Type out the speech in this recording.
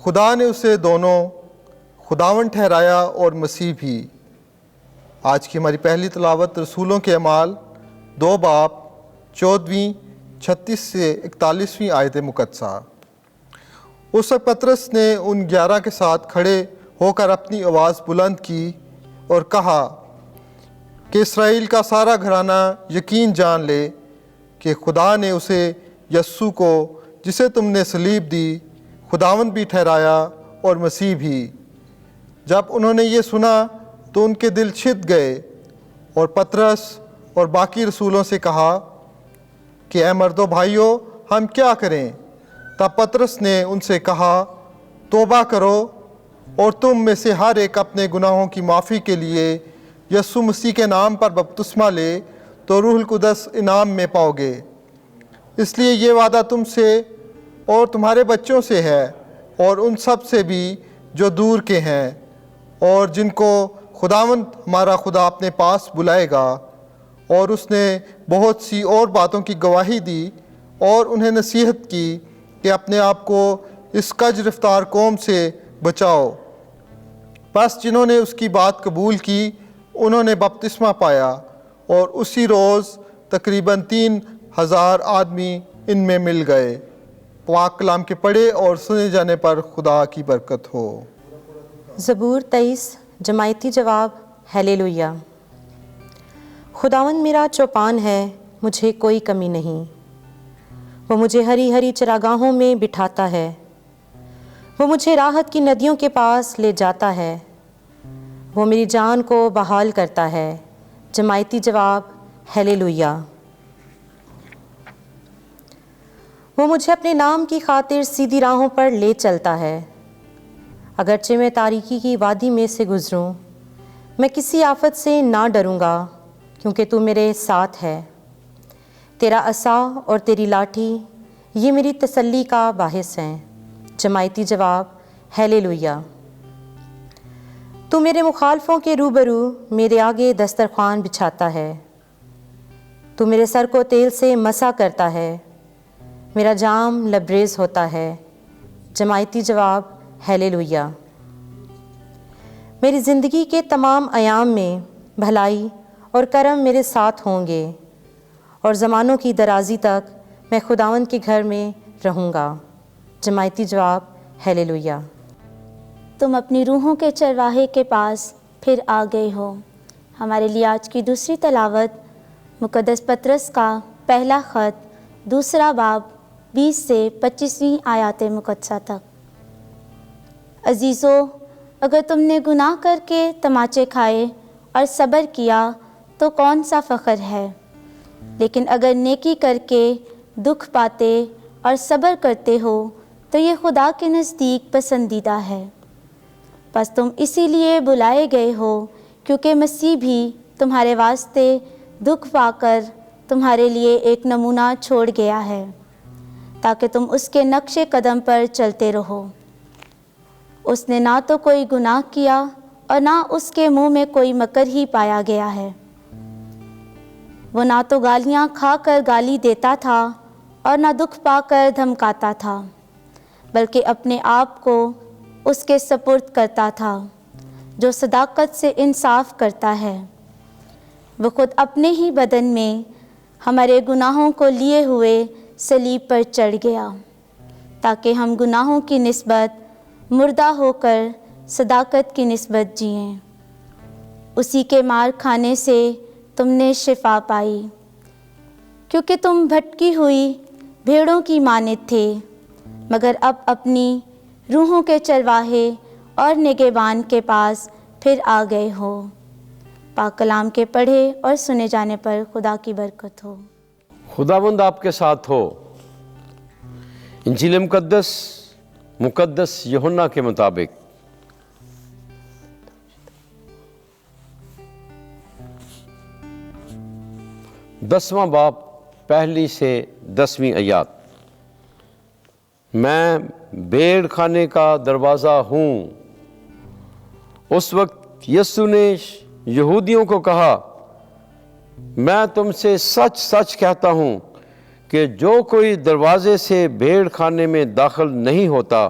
خدا نے اسے دونوں خداوند ٹھہرایا اور مسیح بھی۔ آج کی ہماری پہلی تلاوت رسولوں کے اعمال 2 باب 14 36 سے 41 آیت مقدسہ۔ اس وقت پطرس نے ان 11 کے ساتھ کھڑے ہو کر اپنی آواز بلند کی اور کہا کہ اسرائیل کا سارا گھرانہ یقین جان لے کہ خدا نے اسے یسوع کو جسے تم نے صلیب دی خداوند بھی ٹھہرایا اور مسیح بھی۔ جب انہوں نے یہ سنا تو ان کے دل چھد گئے اور پطرس اور باقی رسولوں سے کہا کہ اے مردو بھائیو ہم کیا کریں؟ تب پطرس نے ان سے کہا توبہ کرو اور تم میں سے ہر ایک اپنے گناہوں کی معافی کے لیے یسوع مسیح کے نام پر بپتسمہ لے تو روح القدس انعام میں پاؤ گے۔ اس لیے یہ وعدہ تم سے اور تمہارے بچوں سے ہے اور ان سب سے بھی جو دور کے ہیں اور جن کو خداوند ہمارا خدا اپنے پاس بلائے گا۔ اور اس نے بہت سی اور باتوں کی گواہی دی اور انہیں نصیحت کی کہ اپنے آپ کو اس کج رفتار قوم سے بچاؤ۔ بس جنہوں نے اس کی بات قبول کی انہوں نے بپتسمہ پایا اور اسی روز تقریباً 3000 آدمی ان میں مل گئے۔ پاک کلام کے پڑھے اور سنے جانے پر خدا کی برکت ہو۔ زبور 23 جماعتی جواب ہیلیلویا۔ خداوند میرا چوپان ہے، مجھے کوئی کمی نہیں۔ وہ مجھے ہری ہری چراگاہوں میں بٹھاتا ہے، وہ مجھے راحت کی ندیوں کے پاس لے جاتا ہے، وہ میری جان کو بحال کرتا ہے۔ جماعتی جواب ہیلیلویا۔ وہ مجھے اپنے نام کی خاطر سیدھی راہوں پر لے چلتا ہے۔ اگرچہ میں تاریکی کی وادی میں سے گزروں، میں کسی آفت سے نہ ڈروں گا، کیونکہ تو میرے ساتھ ہے۔ تیرا عصا اور تیری لاٹھی یہ میری تسلی کا باعث ہیں۔ جماعتی جواب ہیلیلویا۔ تو میرے مخالفوں کے روبرو میرے آگے دسترخوان بچھاتا ہے، تو میرے سر کو تیل سے مسح کرتا ہے، میرا جام لبریز ہوتا ہے۔ جماعتی جواب ہیلیلویا۔ میری زندگی کے تمام ایام میں بھلائی اور کرم میرے ساتھ ہوں گے، اور زمانوں کی درازی تک میں خداوند کے گھر میں رہوں گا۔ جماعتی جواب ہیلیلویا۔ تم اپنی روحوں کے چرواہے کے پاس پھر آ گئے ہو۔ ہمارے لیے آج کی دوسری تلاوت مقدس پطرس کا پہلا خط 2 باب 20 سے 25 آیات مقدسہ تک۔ عزیزو، اگر تم نے گناہ کر کے تماچے کھائے اور صبر کیا تو کون سا فخر ہے، لیکن اگر نیکی کر کے دکھ پاتے اور صبر کرتے ہو تو یہ خدا کے نزدیک پسندیدہ ہے۔ بس تم اسی لیے بلائے گئے ہو کیونکہ مسیح بھی تمہارے واسطے دکھ پا کر تمہارے لیے ایک نمونہ چھوڑ گیا ہے، تاکہ تم اس کے نقش قدم پر چلتے رہو۔ اس نے نہ تو کوئی گناہ کیا اور نہ اس کے منہ میں کوئی مکر ہی پایا گیا ہے۔ وہ نہ تو گالیاں کھا کر گالی دیتا تھا اور نہ دکھ پا کر دھمکاتا تھا، بلکہ اپنے آپ کو اس کے سپرد کرتا تھا جو صداقت سے انصاف کرتا ہے۔ وہ خود اپنے ہی بدن میں ہمارے گناہوں کو لیے ہوئے صلیب پر چڑھ گیا، تاکہ ہم گناہوں کی نسبت مردہ ہو کر صداقت کی نسبت جئیں۔ اسی کے مار کھانے سے تم نے شفا پائی، کیونکہ تم بھٹکی ہوئی بھیڑوں کی مانند تھے، مگر اب اپنی روحوں کے چرواہے اور نگہبان کے پاس پھر آ گئے ہو۔ پاک کلام کے پڑھے اور سنے جانے پر خدا کی برکت ہو۔ خداوند آپ کے ساتھ ہو۔ انجیل مقدس یوحنا کے مطابق دسواں باب 1 سے 10 آیات۔ میں بھیڑ خانے کا دروازہ ہوں۔ اس وقت یسوع نے یہودیوں کو کہا، میں تم سے سچ سچ کہتا ہوں کہ جو کوئی دروازے سے بھیڑ خانے میں داخل نہیں ہوتا